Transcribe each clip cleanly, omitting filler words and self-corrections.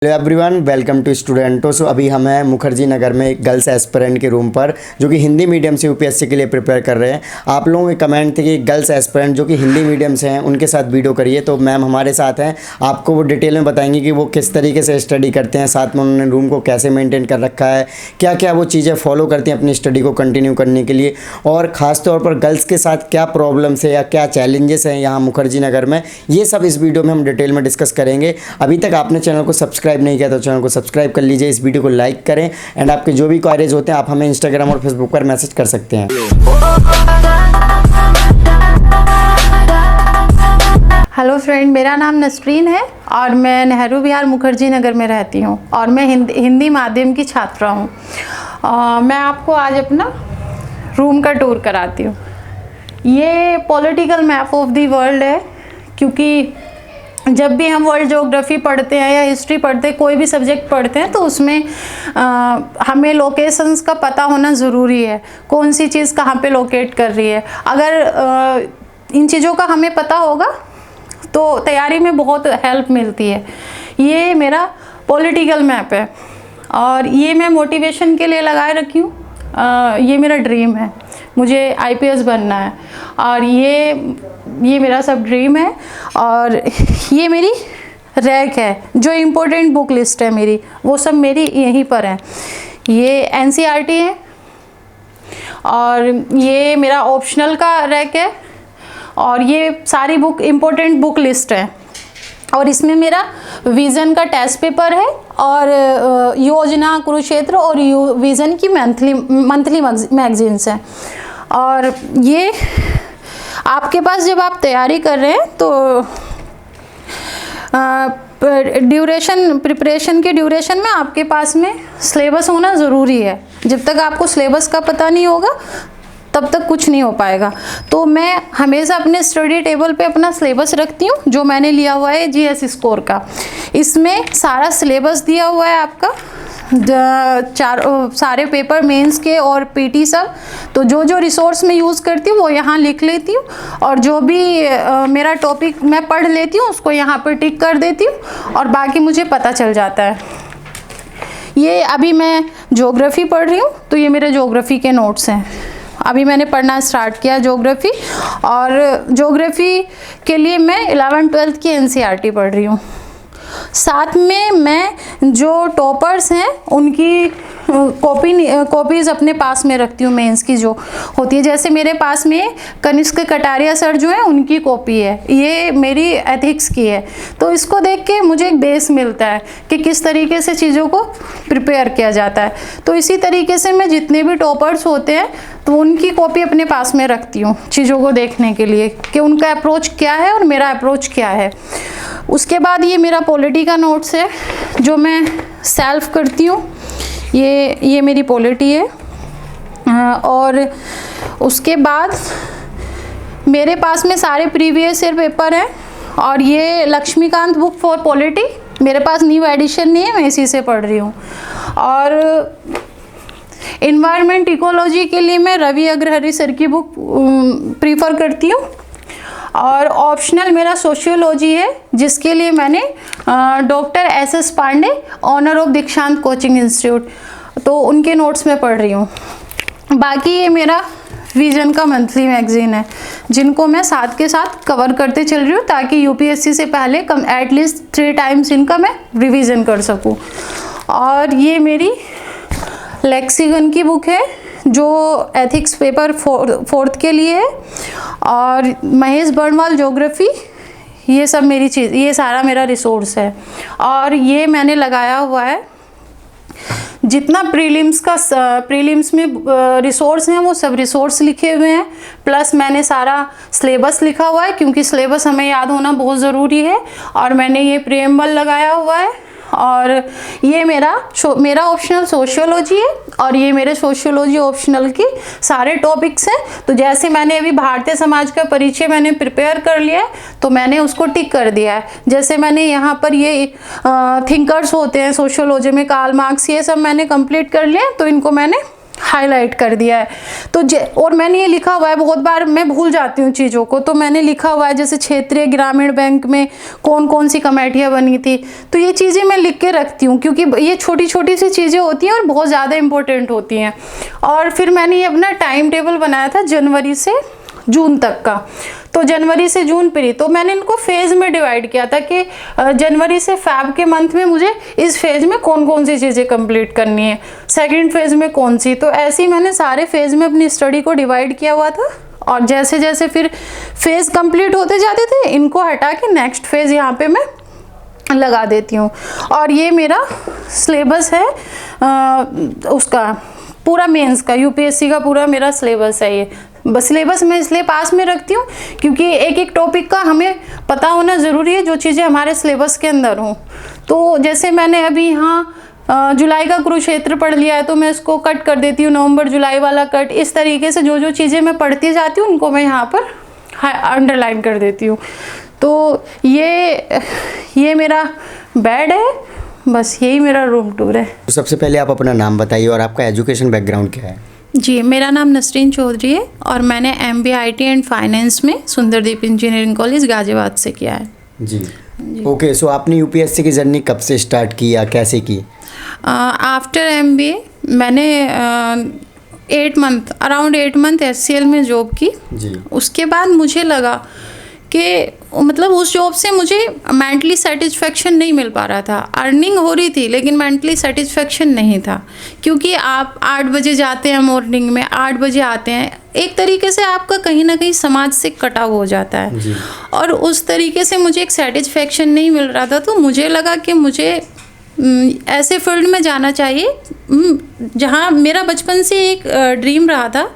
Hello everyone, welcome to स्टूडेंटो। So अभी हम हैं मुखर्जी नगर में एक गर्ल्स एस्पिरेंट के रूम पर जो कि हिंदी मीडियम से यूपीएससी के लिए प्रिपेयर कर रहे हैं। आप लोगों के कमेंट थे कि गर्ल्स एस्पिरेंट जो कि हिंदी मीडियम से हैं उनके साथ वीडियो करिए, तो मैम हमारे साथ हैं। आपको वो डिटेल में बताएंगे कि वो किस तरीके से स्टडी करते हैं, साथ में उन्होंने रूम को कैसे मेनटेन कर रखा है, क्या क्या वो चीज़ें फॉलो करती हैं अपनी स्टडी को कंटिन्यू करने के लिए, और ख़ास तौर पर गर्ल्स के साथ क्या प्रॉब्लम्स है या क्या चैलेंजेस हैं यहाँ मुखर्जी नगर में, ये सब इस वीडियो में हम डिटेल में डिस्कस करेंगे। अभी तक आपने चैनल को सब्सक्राइब नहीं किया तो चैनल को सब्सक्राइब कर लीजिए, इस वीडियो को लाइक करें एंड आपके जो भी क्वारीज होते हैं आप हमें इंस्टाग्राम और फेसबुक पर मैसेज कर सकते हैं। हेलो फ्रेंड, मेरा नाम नसरीन है और मैं नेहरू विहार मुखर्जी नगर में रहती हूँ और मैं हिंदी माध्यम की छात्रा हूँ। मैं आपको आज अपना रूम का टूर कराती हूँ। ये political map of the world है, क्योंकि जब भी हम वर्ल्ड ज्योग्राफी पढ़ते हैं या हिस्ट्री पढ़ते हैं, कोई भी सब्जेक्ट पढ़ते हैं, तो उसमें हमें लोकेशंस का पता होना ज़रूरी है, कौन सी चीज़ कहाँ पे लोकेट कर रही है। अगर इन चीज़ों का हमें पता होगा तो तैयारी में बहुत हेल्प मिलती है। ये मेरा पॉलिटिकल मैप है और ये मैं मोटिवेशन के लिए लगाए रखी हूँ। ये मेरा ड्रीम है, मुझे आईपीएस बनना है और ये मेरा सब ड्रीम है। और ये मेरी रैक है, जो इम्पोर्टेंट बुक लिस्ट है मेरी, वो सब मेरी यहीं पर है। ये एनसीईआरटी है और ये मेरा ऑप्शनल का रैक है और ये सारी बुक इम्पोर्टेंट बुक लिस्ट है। और इसमें मेरा विज़न का टेस्ट पेपर है और योजना, कुरुक्षेत्र और विज़न की मंथली मैगजीन्स हैं। और ये आपके पास जब आप तैयारी कर रहे हैं तो प्रिपरेशन के ड्यूरेशन में आपके पास में सिलेबस होना ज़रूरी है। जब तक आपको सिलेबस का पता नहीं होगा तब तक कुछ नहीं हो पाएगा। तो मैं हमेशा अपने स्टडी टेबल पे अपना सिलेबस रखती हूँ, जो मैंने लिया हुआ है जीएस स्कोर का। इसमें सारा सिलेबस दिया हुआ है आपका, सारे पेपर मेंस के और पीटी सब। तो जो जो रिसोर्स मैं यूज़ करती हूँ वो यहाँ लिख लेती हूँ और जो भी मेरा टॉपिक मैं पढ़ लेती हूँ उसको यहाँ पर टिक कर देती हूँ और बाकी मुझे पता चल जाता है। ये अभी मैं ज्योग्राफी पढ़ रही हूँ, तो ये मेरे ज्योग्राफी के नोट्स हैं। अभी मैंने पढ़ना स्टार्ट किया ज्योग्राफी, और ज्योग्राफी के लिए मैं 11th-12th की एनसीईआरटी पढ़ रही हूँ। साथ में मैं जो टॉपर्स हैं उनकी कॉपीज़ अपने पास में रखती हूँ, मेंस की जो होती है। जैसे मेरे पास में कनिष्क कटारिया सर जो है उनकी कॉपी है, ये मेरी एथिक्स की है। तो इसको देख के मुझे एक बेस मिलता है कि किस तरीके से चीज़ों को प्रिपेयर किया जाता है। तो इसी तरीके से मैं जितने भी टॉपर्स होते हैं तो उनकी कॉपी अपने पास में रखती हूँ चीज़ों को देखने के लिए कि उनका अप्रोच क्या है और मेरा अप्रोच क्या है। उसके बाद ये मेरा पॉलिटी का नोट्स है जो मैं सेल्फ करती हूँ। ये मेरी पॉलिटी है। और उसके बाद मेरे पास में सारे प्रीवियस ईयर पेपर हैं और ये लक्ष्मीकांत बुक फॉर पॉलिटी मेरे पास न्यू एडिशन नहीं है, मैं इसी से पढ़ रही हूँ। और इन्वायरमेंट इकोलॉजी के लिए मैं रवि अग्रहरि सर की बुक प्रीफर करती हूँ। और ऑप्शनल मेरा सोशियोलॉजी है, जिसके लिए मैंने doctor S Pandey, owner of Dikshant coaching institute, तो उनके नोट्स में पढ़ रही हूँ। बाकी ये मेरा विजन का मंथली मैगजीन है, जिनको मैं साथ के साथ कवर करते चल रही हूँ ताकि यूपीएससी से पहले एटलीस्ट 3 टाइम्स इनका मैं रिवीजन कर सकूँ। और ये मेरी लेक्सिकन की बुक है जो एथिक्स पेपर 4th के लिए है। और महेश बर्नवाल ज्योग्राफी, ये सब मेरी चीज़, ये सारा मेरा रिसोर्स है। और ये मैंने लगाया हुआ है जितना प्रीलिम्स में रिसोर्स हैं वो सब रिसोर्स लिखे हुए हैं, प्लस मैंने सारा सिलेबस लिखा हुआ है क्योंकि सिलेबस हमें याद होना बहुत ज़रूरी है। और मैंने ये प्रीएम्बल लगाया हुआ है। और ये मेरा ऑप्शनल सोशियोलॉजी है और ये मेरे सोशियोलॉजी ऑप्शनल के सारे टॉपिक्स हैं। तो जैसे मैंने अभी भारतीय समाज का परिचय मैंने प्रिपेयर कर लिया है तो मैंने उसको टिक कर दिया है। जैसे मैंने यहाँ पर ये थिंकर्स होते हैं सोशियोलॉजी में, कार्ल मार्क्स, ये सब मैंने कंप्लीट कर लिया, तो इनको मैंने हाईलाइट कर दिया है। तो और मैंने ये लिखा हुआ है, बहुत बार मैं भूल जाती हूँ चीज़ों को, तो मैंने लिखा हुआ है जैसे क्षेत्रीय ग्रामीण बैंक में कौन कौन सी कमेटियाँ बनी थी, तो ये चीज़ें मैं लिख के रखती हूँ क्योंकि ये छोटी छोटी सी चीज़ें होती हैं और बहुत ज़्यादा इंपॉर्टेंट होती हैं। और फिर मैंने ये अपना टाइम टेबल बनाया था जनवरी से जून तक का, तो जनवरी से जून प्री, तो मैंने इनको फेज़ में डिवाइड किया था कि जनवरी से फैब के मंथ में मुझे इस फेज़ में कौन कौन सी चीज़ें कंप्लीट करनी है, सेकंड फेज़ में कौन सी, तो ऐसे ही मैंने सारे फेज़ में अपनी स्टडी को डिवाइड किया हुआ था। और जैसे जैसे फिर फेज़ कंप्लीट होते जाते थे, इनको हटा के नेक्स्ट फेज़ यहाँ पे मैं लगा देती हूँ। और ये मेरा सिलेबस है उसका पूरा मेंस का, यूपीएससी का पूरा मेरा सिलेबस है। ये बस सिलेबस मैं इसलिए पास में रखती हूँ क्योंकि एक एक टॉपिक का हमें पता होना ज़रूरी है, जो चीज़ें हमारे सिलेबस के अंदर हों। तो जैसे मैंने अभी यहाँ जुलाई का कुरुक्षेत्र पढ़ लिया है, तो मैं इसको कट कर देती हूँ, नवंबर जुलाई वाला कट। इस तरीके से जो जो चीज़ें मैं पढ़ती जाती हूँ उनको मैं यहाँ पर अंडरलाइन कर देती हूँ। तो ये मेरा बेड है, बस यही मेरा रूम टूर है। तो सबसे पहले आप अपना नाम बताइए और आपका एजुकेशन बैकग्राउंड क्या है? जी, मेरा नाम नसरीन चौधरी है और मैंने MBA IT एंड फाइनेंस में सुंदरदीप इंजीनियरिंग कॉलेज गाजियाबाद से किया है। जी, ओके। सो आपने यूपीएससी की जर्नी कब से स्टार्ट की या कैसे की? आफ्टर MBA मैंने 8 मंथ SCL में जॉब की। जी। उसके बाद मुझे लगा कि मतलब उस जॉब से मुझे मेंटली सेटिस्फेक्शन नहीं मिल पा रहा था। अर्निंग हो रही थी लेकिन मेंटली सेटिस्फेक्शन नहीं था, क्योंकि आप 8 बजे जाते हैं मॉर्निंग में, 8 बजे आते हैं, एक तरीके से आपका कहीं ना कहीं समाज से कटाव हो जाता है। जी। और उस तरीके से मुझे एक सेटिस्फेक्शन नहीं मिल रहा था, तो मुझे लगा कि मुझे ऐसे फील्ड में जाना चाहिए जहाँ मेरा बचपन से एक ड्रीम रहा था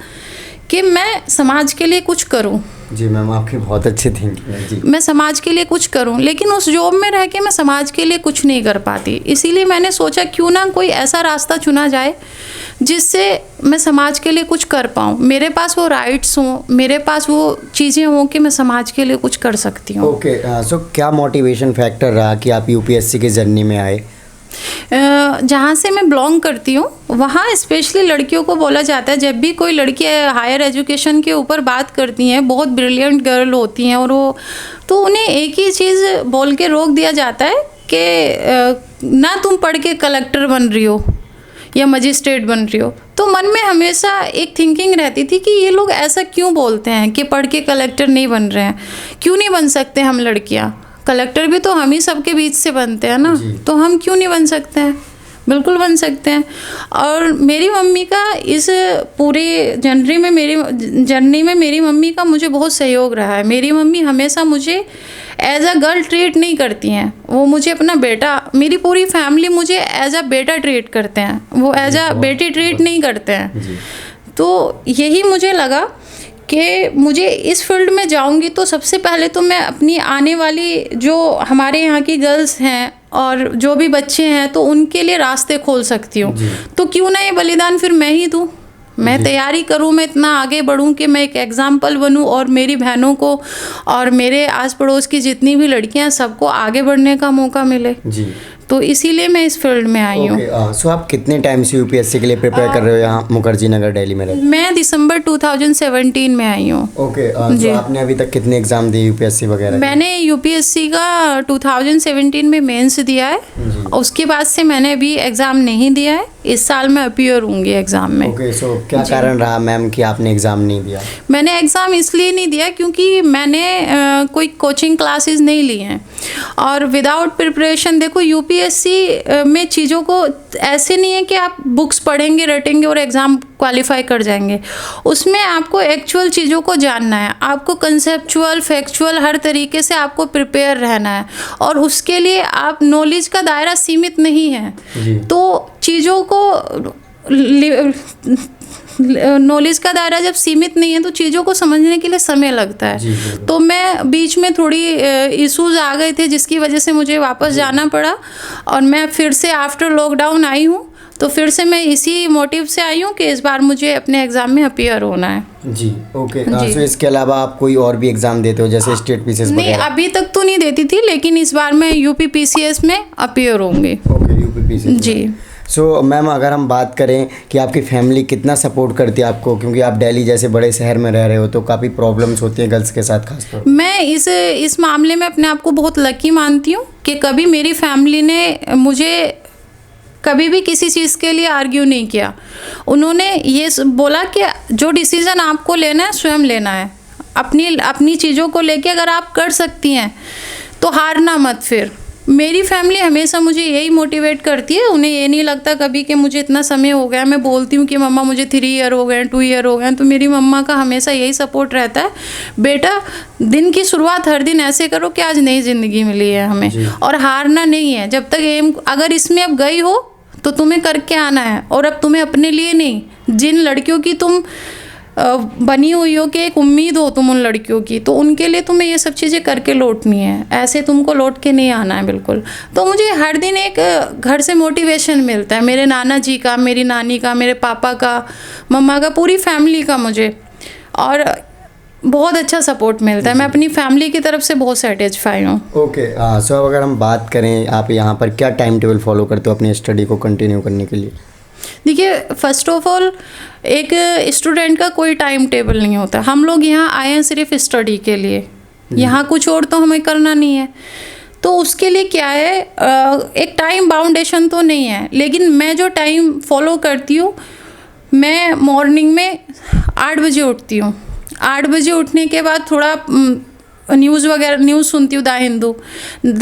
कि मैं समाज के लिए कुछ करूं। जी मैम, आपकी बहुत अच्छी थिंकिंग है। जी, मैं समाज के लिए कुछ करूं, लेकिन उस जॉब में रह के मैं समाज के लिए कुछ नहीं कर पाती। इसीलिए मैंने सोचा क्यों ना कोई ऐसा रास्ता चुना जाए जिससे मैं समाज के लिए कुछ कर पाऊं, मेरे पास वो राइट्स हों, मेरे पास वो चीज़ें हों कि मैं समाज के लिए कुछ कर सकती हूँ। ओके। सो क्या मोटिवेशन फैक्टर रहा कि आप यूपीएससी की जर्नी में आए? जहाँ से मैं बिलोंग करती हूँ वहाँ स्पेशली लड़कियों को बोला जाता है, जब भी कोई लड़की हायर एजुकेशन के ऊपर बात करती हैं, बहुत ब्रिलियंट गर्ल होती हैं और वो, तो उन्हें एक ही चीज़ बोल के रोक दिया जाता है कि ना तुम पढ़ के कलेक्टर बन रही हो या मजिस्ट्रेट बन रही हो। तो मन में हमेशा एक थिंकिंग रहती थी कि ये लोग ऐसा क्यों बोलते हैं कि पढ़ के कलेक्टर नहीं बन रहे हैं, क्यों नहीं बन सकते हम लड़कियाँ? कलेक्टर भी तो हम ही सबके बीच से बनते हैं ना, तो हम क्यों नहीं बन सकते हैं? बिल्कुल बन सकते हैं। और मेरी मम्मी का इस पूरी जर्नी में मेरी मम्मी का मुझे बहुत सहयोग रहा है। मेरी मम्मी हमेशा मुझे एज अ गर्ल ट्रीट नहीं करती हैं, वो मुझे अपना बेटा, मेरी पूरी फैमिली मुझे एज अ बेटा ट्रीट करते हैं, वो एज अ बेटी ट्रीट नहीं करते हैं। तो यही मुझे लगा कि मुझे इस फील्ड में जाऊंगी तो सबसे पहले तो मैं अपनी आने वाली जो हमारे यहाँ की गर्ल्स हैं और जो भी बच्चे हैं, तो उनके लिए रास्ते खोल सकती हूँ। तो क्यों ना ये बलिदान फिर मैं ही दूँ, मैं तैयारी करूँ, मैं इतना आगे बढ़ूँ कि मैं एक एग्जाम्पल बनूँ और मेरी बहनों को और मेरे आस पड़ोस की जितनी भी लड़कियाँ, सबको आगे बढ़ने का मौका मिले। जी। तो इसीलिए मैं इस फील्ड में आई हूँ। सो आप कितने टाइम से यूपीएससी के लिए प्रिपेयर कर रहे हो यहाँ मुखर्जी नगर दिल्ली में? मैं दिसंबर 2017 में आई हूँ। ओके। तो आपने अभी तक कितने एग्जाम दिए यूपीएससी वगैरह? मैंने यूपीएससी का 2017 में मेंस दिया है, उसके बाद से मैंने अभी एग्ज़ाम नहीं दिया है। इस साल मैं अपीयर होंगी एग्ज़ाम में। ओके। सो क्या कारण रहा मैम कि आपने एग्ज़ाम नहीं दिया? मैंने एग्ज़ाम इसलिए नहीं दिया क्योंकि मैंने कोई कोचिंग क्लासेस नहीं ली हैं और विदाउट प्रिपरेशन, देखो यूपीएससी में चीज़ों को ऐसे नहीं है कि आप बुक्स पढ़ेंगे, रटेंगे और एग्ज़ाम क्वालिफाई कर जाएंगे। उसमें आपको एक्चुअल चीज़ों को जानना है, आपको कंसेप्चुअल, फैक्चुअल, हर तरीके से आपको प्रिपेयर रहना है और उसके लिए आप नॉलेज का दायरा सीमित नहीं है। तो चीज़ों को नॉलेज का दायरा जब सीमित नहीं है तो चीज़ों को समझने के लिए समय लगता है। तो मैं बीच में थोड़ी इश्यूज आ गए थे जिसकी वजह से मुझे वापस जाना पड़ा और मैं फिर से आफ्टर लॉकडाउन आई हूँ। तो फिर से मैं इसी मोटिव से आई हूँ कि इस बार मुझे अपने एग्ज़ाम में अपीयर होना है। जी, ओके। तो इसके अलावा आप कोई और भी एग्ज़ाम देते हो जैसे स्टेट पीसीएस वगैरह? नहीं, अभी तक तो नहीं देती थी, लेकिन इस बार मैं यूपी पीसीएस में अपीयर होंगी। Okay, UP PCS. जी। सो मैम अगर हम बात करें कि आपकी फैमिली कितना सपोर्ट करती है आपको, क्योंकि आप दिल्ली जैसे बड़े शहर में रह रहे हो तो काफ़ी प्रॉब्लम्स होती हैं गर्ल्स के साथ खासतौर पर। मैं इस मामले में अपने आप को बहुत लकी मानती हूँ कि कभी मेरी फैमिली ने मुझे कभी भी किसी चीज़ के लिए आर्ग्यू नहीं किया। उन्होंने ये बोला कि जो डिसीज़न आपको लेना है स्वयं लेना है, अपनी चीज़ों को लेके अगर आप कर सकती हैं तो हारना मत। फिर मेरी फैमिली हमेशा मुझे यही मोटिवेट करती है। उन्हें ये नहीं लगता कभी कि मुझे इतना समय हो गया, मैं बोलती हूँ कि मम्मा मुझे 3 ईयर हो गए, 2 ईयर हो गए, तो मेरी मम्मा का हमेशा यही सपोर्ट रहता है, बेटा दिन की शुरुआत हर दिन ऐसे करो कि आज नई ज़िंदगी मिली है हमें, और हारना नहीं है। जब तक एम अगर इसमें अब गई हो तो तुम्हें करके आना है। और अब तुम्हें अपने लिए नहीं, जिन लड़कियों की तुम बनी हुई हो कि एक उम्मीद हो तुम उन लड़कियों की, तो उनके लिए तुम्हें ये सब चीज़ें करके लौटनी है, ऐसे तुमको लौट के नहीं आना है बिल्कुल। तो मुझे हर दिन एक घर से मोटिवेशन मिलता है, मेरे नाना जी का, मेरी नानी का, मेरे पापा का, मम्मा का, पूरी फैमिली का मुझे, और बहुत अच्छा सपोर्ट मिलता है। मैं अपनी फैमिली की तरफ से बहुत सेटिस्फाई हूँ। ओके, सो अगर हम बात करें आप यहाँ पर क्या टाइम टेबल फॉलो करते हो अपनी स्टडी को कंटिन्यू करने के लिए? देखिए, फर्स्ट ऑफ ऑल एक स्टूडेंट का कोई टाइम टेबल नहीं होता। हम लोग यहाँ आए हैं सिर्फ स्टडी के लिए, यहाँ कुछ और तो हमें करना नहीं है। तो उसके लिए क्या है, एक टाइम बाउंडेशन तो नहीं है, लेकिन मैं जो टाइम फॉलो करती हूँ, मैं मॉर्निंग में 8 बजे उठती हूँ। 8 बजे उठने के बाद थोड़ा न्यूज़ सुनती हूँ, द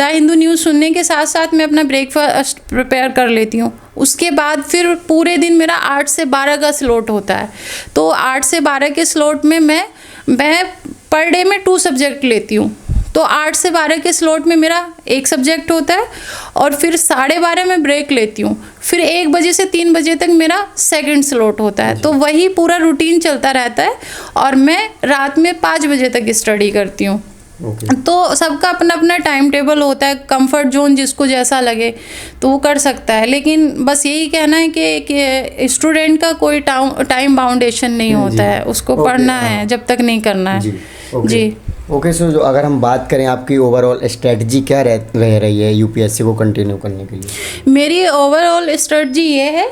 हिंदू न्यूज़ सुनने के साथ साथ मैं अपना ब्रेकफास्ट प्रिपेयर कर लेती हूँ। उसके बाद फिर पूरे दिन मेरा 8 से 12 का स्लॉट होता है। तो 8 से 12 के स्लॉट में मैं पर डे में 2 सब्जेक्ट लेती हूँ। तो 8 से 12 के स्लॉट में मेरा एक सब्जेक्ट होता है, और फिर 12:30 में ब्रेक लेती हूँ। फिर 1 बजे से 3 बजे तक मेरा सेकंड स्लॉट होता है। तो वही पूरा रूटीन चलता रहता है, और मैं रात में 5 बजे तक स्टडी करती हूँ। तो सबका अपना अपना टाइम टेबल होता है, कंफर्ट जोन जिसको जैसा लगे तो वो कर सकता है। लेकिन बस यही कहना है कि स्टूडेंट का कोई टाइम बाउंडेशन नहीं होता है, उसको पढ़ना है जब तक नहीं करना है। जी ओके, सो जो अगर हम बात करें आपकी ओवरऑल स्ट्रेटजी क्या रह रही है यूपीएससी को कंटिन्यू करने के लिए? मेरी ओवरऑल स्ट्रेटजी ये है,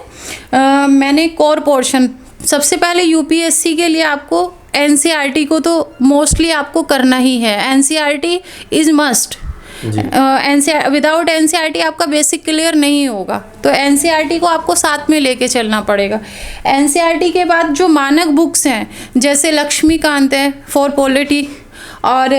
मैंने कोर पोर्शन सबसे पहले यूपीएससी के लिए आपको एनसीईआरटी को तो मोस्टली आपको करना ही है। NCERT is must. Without NCERT आपका बेसिक क्लियर नहीं होगा, तो एनसीईआरटी को आपको साथ में लेके चलना पड़ेगा। एनसीईआरटी के बाद जो मानक बुक्स हैं, जैसे लक्ष्मीकांत है फॉर पॉलिटी, और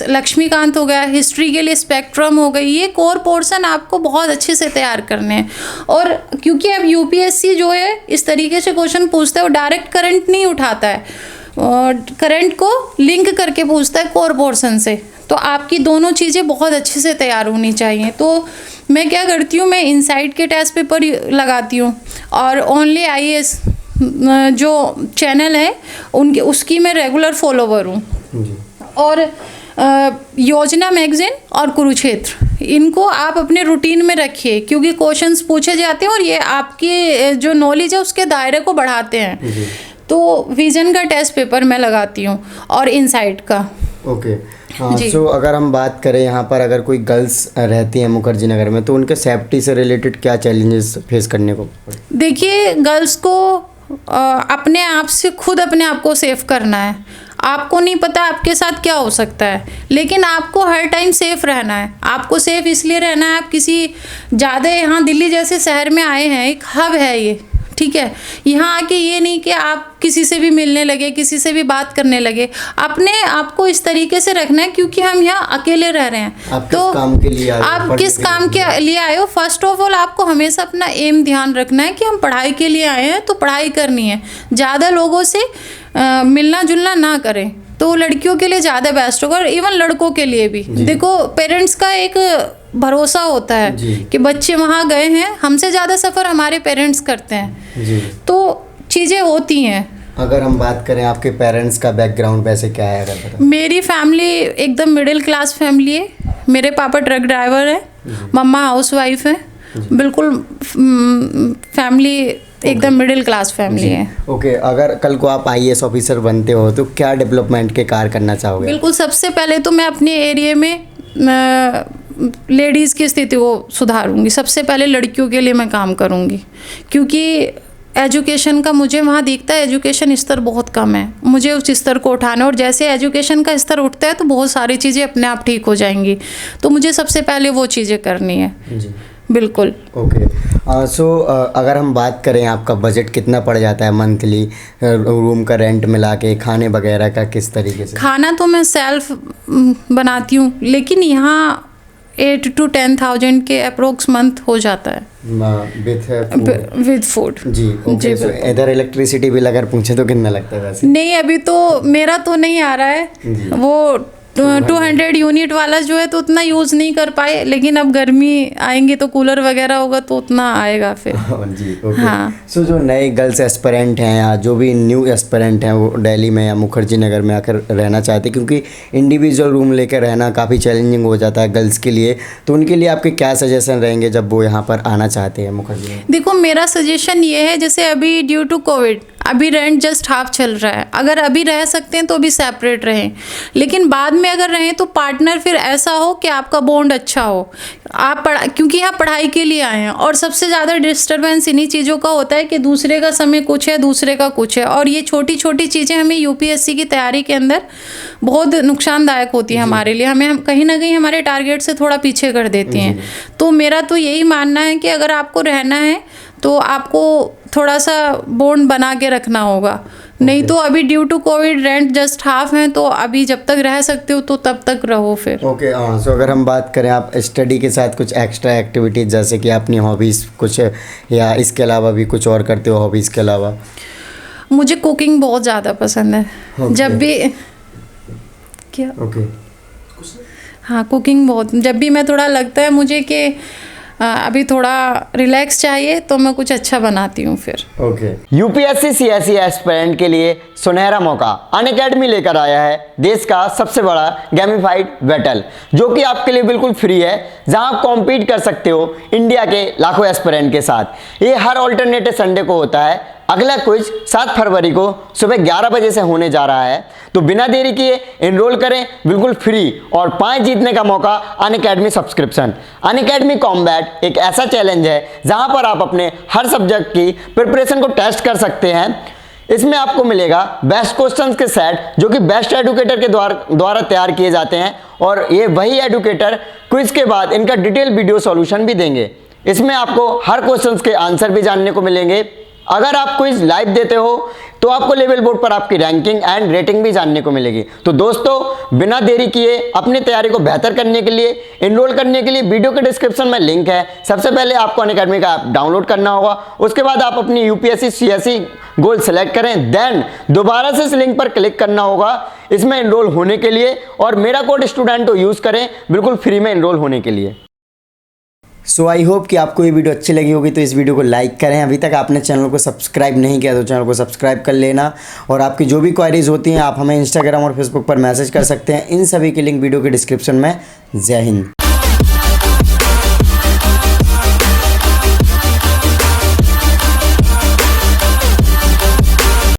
लक्ष्मीकांत हो गया, हिस्ट्री के लिए स्पेक्ट्रम हो गई, ये कोर पोर्शन आपको बहुत अच्छे से तैयार करने हैं। और क्योंकि अब यूपीएससी जो है इस तरीके से क्वेश्चन पूछता है, वो डायरेक्ट करंट नहीं उठाता है, करंट को लिंक करके पूछता है कोर पोर्शन से। तो आपकी दोनों चीज़ें बहुत अच्छे से तैयार होनी चाहिए। तो मैं क्या करती हूँ, मैं इनसाइट के टेस्ट पेपर लगाती हूँ, और ओनली आईएएस जो चैनल है उसकी मैं रेगुलर फॉलोवर हूँ। और योजना मैगजीन और कुरुक्षेत्र, इनको आप अपने रूटीन में रखिए, क्योंकि क्वेश्चंस पूछे जाते हैं और ये आपकी जो नॉलेज है उसके दायरे को बढ़ाते हैं। तो विजन का टेस्ट पेपर मैं लगाती हूँ, और इनसाइट का। ओके, सो अगर हम बात करें यहाँ पर अगर कोई गर्ल्स रहती हैं मुखर्जी नगर में, तो उनके सेफ्टी से रिलेटेड क्या चैलेंजेस फेस करने को? देखिए, गर्ल्स को अपने आप से खुद अपने आप को सेफ करना है। आपको नहीं पता आपके साथ क्या हो सकता है, लेकिन आपको हर टाइम सेफ रहना है। आपको सेफ इसलिए रहना है, आप किसी ज़्यादा, यहाँ दिल्ली जैसे शहर में आए हैं, एक हब है ये, ठीक है। यहाँ आके ये नहीं कि आप किसी से भी मिलने लगे, किसी से भी बात करने लगे। अपने आप को इस तरीके से रखना है, क्योंकि हम यहाँ अकेले रह रहे हैं। आप किस काम के लिए आए हो? आप किस काम के लिए आए हो? फर्स्ट ऑफ ऑल आपको हमेशा अपना एम ध्यान रखना है कि हम पढ़ाई के लिए आए हैं, तो पढ़ाई करनी है। ज़्यादा लोगों से मिलना जुलना ना करें, तो लड़कियों के लिए ज़्यादा बेस्ट होगा, और इवन लड़कों के लिए भी। देखो, पेरेंट्स का एक भरोसा होता है कि बच्चे वहाँ गए हैं, हमसे ज़्यादा सफ़र हमारे पेरेंट्स करते हैं, तो चीज़ें होती हैं। अगर हम बात करें आपके पेरेंट्स का बैकग्राउंड वैसे क्या है? अगर मेरी फैमिली एकदम मिडिल क्लास फैमिली है। मेरे पापा ट्रक ड्राइवर है, मम्मा हाउसवाइफ है, बिल्कुल फैमिली एकदम मिडिल क्लास फैमिली है। ओके, अगर कल को आप आईएएस ऑफिसर बनते हो तो क्या डेवलपमेंट के कार्य करना चाहोगे? बिल्कुल, सबसे पहले तो मैं अपने एरिया में लेडीज़ की स्थिति को सुधारूंगी। सबसे पहले लड़कियों के लिए मैं काम करूंगी, क्योंकि एजुकेशन का मुझे वहाँ दिखता है एजुकेशन स्तर बहुत कम है, मुझे उस स्तर को उठाना है। और जैसे एजुकेशन का स्तर उठता है तो बहुत सारी चीज़ें अपने आप ठीक हो जाएंगी, तो मुझे सबसे पहले वो चीज़ें करनी है जी। बिल्कुल। ओके। सो अगर हम बात करें आपका बजट कितना पड़ जाता है मंथली, रूम का रेंट मिला के, खाने वगैरह का किस तरीके से? खाना तो मैं सेल्फ बनाती हूँ, लेकिन यहाँ 8 to 10,000 के अप्रोक्स मंथ हो जाता है विद फूड। जी ओके। सो इधर इलेक्ट्रिसिटी बिल अगर पूछे तो कितना लगता है वैसे? नहीं, अभी तो मेरा तो नहीं आ रहा है, वो 200 यूनिट वाला जो है तो उतना यूज़ नहीं कर पाए, लेकिन अब गर्मी आएंगी तो कूलर वगैरह होगा तो उतना आएगा फिर। जी ओके। हाँ। सो जो नए गर्ल्स एस्पिरेंट हैं या जो भी न्यू एस्पिरेंट हैं वो दिल्ली में या मुखर्जी नगर में आकर रहना चाहते हैं, क्योंकि इंडिविजुअल रूम लेकर रहना काफ़ी चैलेंजिंग हो जाता है गर्ल्स के लिए, तो उनके लिए आपके क्या सजेशन रहेंगे जब वो यहाँ पर आना चाहते हैं मुखर्जी में? देखो, मेरा सजेशन ये है, जैसे अभी ड्यू टू कोविड अभी रेंट जस्ट हाफ चल रहा है, अगर अभी रह सकते हैं तो अभी सेपरेट रहें, लेकिन बाद में अगर रहें तो पार्टनर फिर ऐसा हो कि आपका बॉन्ड अच्छा हो। आप क्योंकि आप पढ़ाई के लिए आए हैं, और सबसे ज़्यादा डिस्टर्बेंस इन्हीं चीज़ों का होता है कि दूसरे का समय कुछ है, दूसरे का कुछ है, और ये छोटी छोटी चीज़ें हमें यूपीएससी की तैयारी के अंदर बहुत नुकसानदायक होती है हमारे लिए, हमें कहीं ना कहीं हमारे टारगेट से थोड़ा पीछे कर देती हैं। तो मेरा तो यही मानना है कि अगर आपको रहना है तो आपको थोड़ा सा बॉन्ड बना के रखना होगा, नहीं तो अभी due to covid rent just half है, तो अभी जब तक रह सकते हो तो तब तक रहो फिर। ओके। हाँ, सो अगर हम बात करें आप स्टडी के साथ कुछ एक्स्ट्रा एक्टिविटीज जैसे कि अपनी हॉबीज़ कुछ, या इसके अलावा भी कुछ और करते हो हॉबीज़ के अलावा? मुझे कुकिंग बहुत ज़्यादा पसंद है। जब भी क्या हाँ, कुकिंग बहुत, जब भी मैं थोड़ा लगता है मुझे कि अभी थोड़ा रिलैक्स चाहिए तो मैं कुछ अच्छा बनाती हूँ फिर। ओके। यूपीएससी सीएसई एस्पिरेंट के लिए सुनहरा मौका अनअकैडमी लेकर आया है देश का सबसे बड़ा गेमिफाइड बैटल, जो कि आपके लिए बिल्कुल फ्री है, जहां आप कॉम्पीट कर सकते हो इंडिया के लाखों एस्पिरेंट के साथ। ये हर ऑल्टरनेटिव संडे को होता है। अगला क्विज 7 फरवरी को सुबह 11 बजे से होने जा रहा है, तो बिना देरी किए एनरोल करें बिल्कुल फ्री, और 5 जीतने का मौका अनअकैडमी सब्सक्रिप्शन। अनअकैडमी कॉम्बैट एक ऐसा चैलेंज है जहां पर आप अपने हर सब्जेक्ट की प्रिपरेशन को टेस्ट कर सकते हैं। इसमें आपको मिलेगा बेस्ट क्वेश्चंस के सेट, जो कि बेस्ट एडुकेटर के द्वारा तैयार किए जाते हैं, और ये वही एडुकेटर क्विज के बाद इनका डिटेल वीडियो सॉल्यूशन भी देंगे। इसमें आपको हर क्वेश्चंस के आंसर भी जानने को मिलेंगे। अगर आप क्विज लाइव देते हो तो आपको लेवल बोर्ड पर आपकी रैंकिंग एंड रेटिंग भी जानने को मिलेगी। तो दोस्तों, बिना देरी किए अपनी तैयारी को बेहतर करने के लिए, एनरोल करने के लिए वीडियो के डिस्क्रिप्शन में लिंक है। सबसे पहले आपको अनअकैडमी का ऐप डाउनलोड करना होगा, उसके बाद आप अपनी यूपीएससी सीएसई गोल सेलेक्ट करें, देन दोबारा से इस लिंक पर क्लिक करना होगा इसमें एनरोल होने के लिए, और मेरा कोड स्टूडेंट यूज़ करें बिल्कुल फ्री में एनरोल होने के लिए। सो आई होप कि आपको ये वीडियो अच्छी लगी होगी, तो इस वीडियो को लाइक करें। अभी तक आपने चैनल को सब्सक्राइब नहीं किया तो चैनल को सब्सक्राइब कर लेना, और आपकी जो भी क्वारीज होती हैं आप हमें इंस्टाग्राम और फेसबुक पर मैसेज कर सकते हैं। इन सभी की लिंक वीडियो के डिस्क्रिप्शन में। जय हिंद।